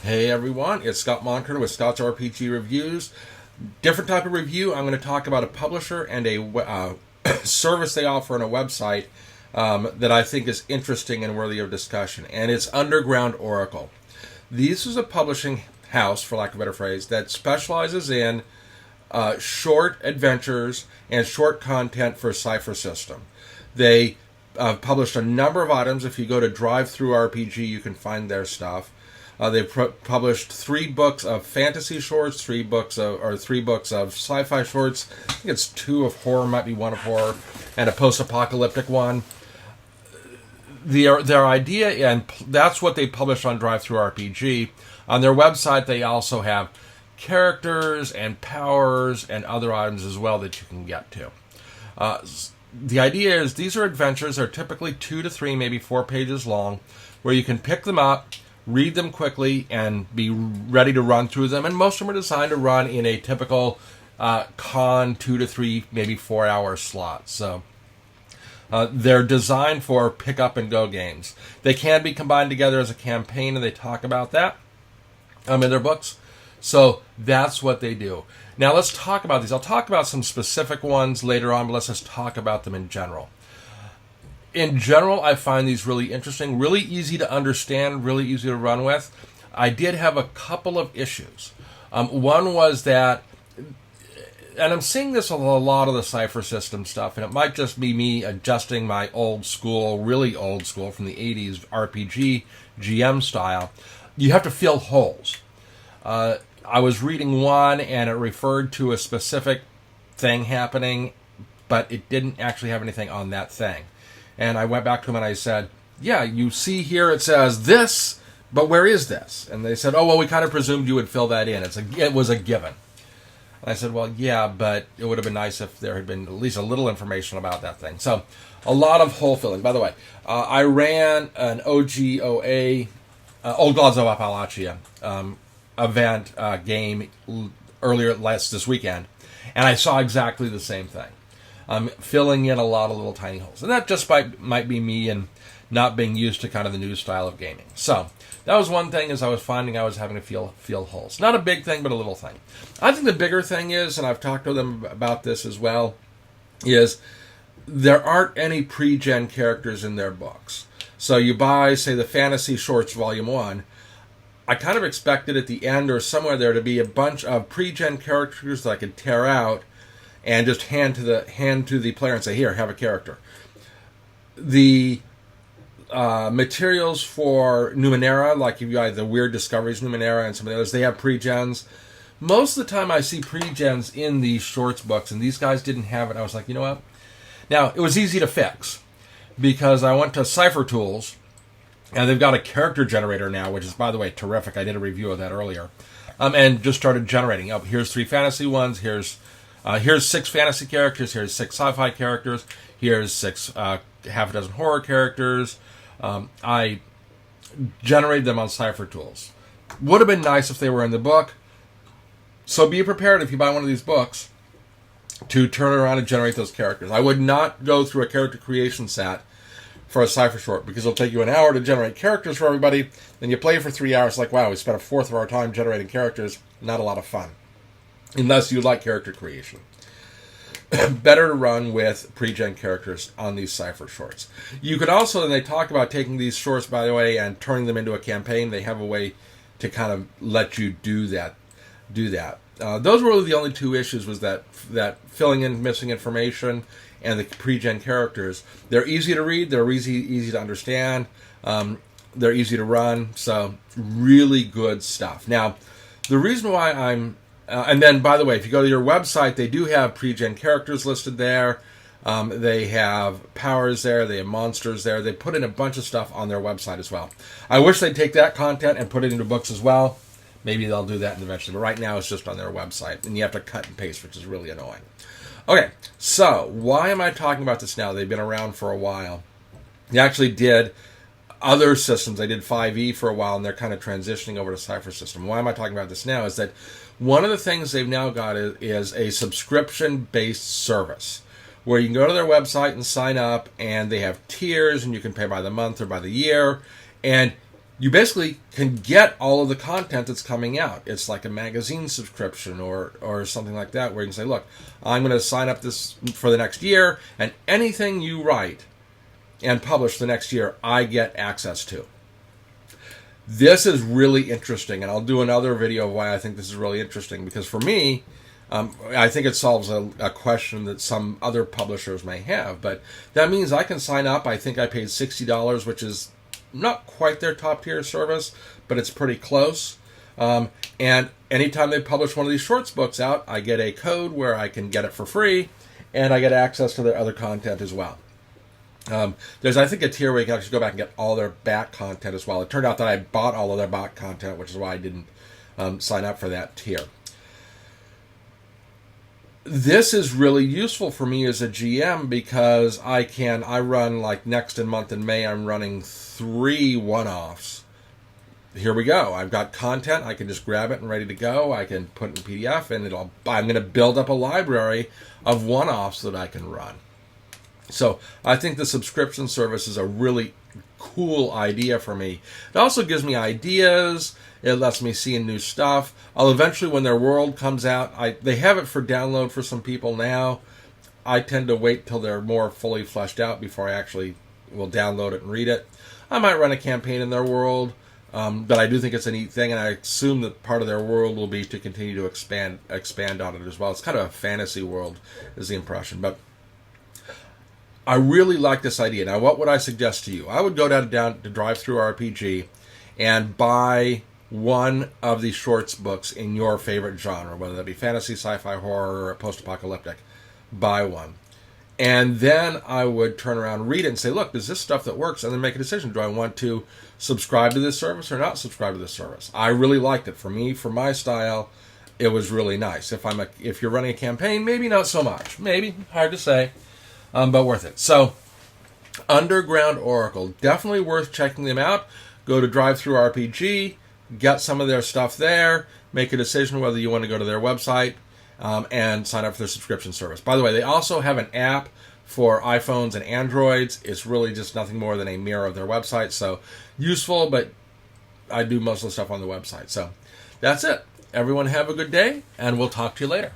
Hey everyone, it's Scott Monker with Scott's RPG Reviews. Different type of review. I'm going to talk about a publisher and a service they offer on a website that I think is interesting and worthy of discussion. And it's Underground Oracle. This is a publishing house, for lack of a better phrase, that specializes in short adventures and short content for Cypher System. They published a number of items. If you go to DriveThruRPG, you can find their stuff. They've published 3 books of fantasy shorts, 3 books of sci-fi shorts. I think it's 2 of horror, might be 1 of horror, and a post-apocalyptic one. Their idea, and that's what they publish on DriveThruRPG. On their website, they also have characters and powers and other items as well that you can get to. The idea is these are adventures. They're typically 2 to 3, maybe 4 pages long, where you can pick them up, read them quickly, and be ready to run through them. And most of them are designed to run in a typical con 2 to 3, maybe 4 hour slot. So they're designed for pick up and go games. They can be combined together as a campaign, and they talk about that in their books. So that's what they do. Now let's talk about these. I'll talk about some specific ones later on, but let's just talk about them in general. In general, I find these really interesting, really easy to understand, really easy to run with. I did have a couple of issues. One was that, and I'm seeing this on a lot of the Cypher System stuff, and it might just be me adjusting my old school, really old school from the 80s RPG GM style. You have to fill holes. I was reading one, and it referred to a specific thing happening, but it didn't actually have anything on that thing. And I went back to them and I said, yeah, you see here it says this, but where is this? And they said, oh, well, we kind of presumed you would fill that in. It was a given. And I said, well, yeah, but it would have been nice if there had been at least a little information about that thing. So a lot of hole filling. By the way, I ran an OGOA, Old Gods of Appalachia event game earlier this weekend, and I saw exactly the same thing. Filling in a lot of little tiny holes. And that just might be me and not being used to kind of the new style of gaming. So that was one thing, is I was finding I was having to fill holes. Not a big thing, but a little thing. I think the bigger thing is, and I've talked to them about this as well, is there aren't any pre-gen characters in their books. So you buy, say, the Fantasy Shorts Volume 1, I kind of expected at the end or somewhere there to be a bunch of pre-gen characters that I could tear out and just hand to the player and say, here, have a character. The materials for Numenera, like if you have the Weird Discoveries Numenera and some of the others, they have pre-gens. Most of the time I see pre-gens in these shorts books, and these guys didn't have it. I was like, you know what? Now, it was easy to fix, because I went to Cypher Tools, and they've got a character generator now, which is, by the way, terrific. I did a review of that earlier. And just started generating. Oh, here's 3 fantasy ones, here's 6 fantasy characters, here's 6 sci-fi characters, here's 6 half a dozen horror characters. I generated them on Cypher Tools. Would have been nice if they were in the book. So be prepared, if you buy one of these books, to turn around and generate those characters. I would not go through a character creation set for a Cypher short, because it'll take you an hour to generate characters for everybody. Then you play for 3 hours, like, wow, we spent a fourth of our time generating characters. Not a lot of fun, unless you like character creation. Better to run with pre-gen characters on these Cypher shorts. You could also, and they talk about taking these shorts, by the way, and turning them into a campaign. They have a way to kind of let you do that. Those were really the only 2 issues, was that filling in missing information and the pre-gen characters. They're easy to read. They're easy to understand. They're easy to run. So really good stuff. Now, the reason why I'm and then, by the way, if you go to your website, they do have pre-gen characters listed there. They have powers there. They have monsters there. They put in a bunch of stuff on their website as well. I wish they'd take that content and put it into books as well. Maybe they'll do that eventually. But right now, it's just on their website, and you have to cut and paste, which is really annoying. Okay, so why am I talking about this now? They've been around for a while. They actually did other systems. They did 5e for a while, and they're kind of transitioning over to Cypher System. Why am I talking about this now? Is that one of the things they've now got is a subscription-based service, where you can go to their website and sign up, and they have tiers, and you can pay by the month or by the year, and you basically can get all of the content that's coming out. It's like a magazine subscription or something like that, where you can say, look, I'm going to sign up this for the next year, and anything you write and publish the next year, I get access to. This is really interesting, and I'll do another video of why I think this is really interesting, because for me, I think it solves a question that some other publishers may have. But that means I can sign up. I think I paid $60, which is not quite their top tier service, but it's pretty close. And anytime they publish one of these shorts books out, I get a code where I can get it for free, and I get access to their other content as well. There's, I think, a tier where you can actually go back and get all their back content as well. It turned out that I bought all of their back content, which is why I didn't sign up for that tier. This is really useful for me as a GM, because I run, like, next month in May, I'm running 3 one-offs. Here we go. I've got content. I can just grab it and ready to go. I can put it in PDF, and I'm going to build up a library of one-offs that I can run. So I think the subscription service is a really cool idea for me. It also gives me ideas. It lets me see new stuff. I'll eventually, when their world comes out, they have it for download for some people now. I tend to wait till they're more fully fleshed out before I actually will download it and read it. I might run a campaign in their world, but I do think it's a neat thing, and I assume that part of their world will be to continue to expand on it as well. It's kind of a fantasy world, is the impression. But I really like this idea. Now, what would I suggest to you? I would go down to DriveThruRPG and buy one of these shorts books in your favorite genre, whether that be fantasy, sci-fi, horror, or post-apocalyptic. Buy one. And then I would turn around, read it, and say, look, is this stuff that works? And then make a decision. Do I want to subscribe to this service or not subscribe to this service? I really liked it. For me, for my style, it was really nice. If you're running a campaign, maybe not so much. Maybe, hard to say. But worth it. So, Underground Oracle, definitely worth checking them out. Go to DriveThruRPG, get some of their stuff there, make a decision whether you want to go to their website, and sign up for their subscription service. By the way, they also have an app for iPhones and Androids. It's really just nothing more than a mirror of their website, so useful, but I do most of the stuff on the website. So, that's it. Everyone have a good day, and we'll talk to you later.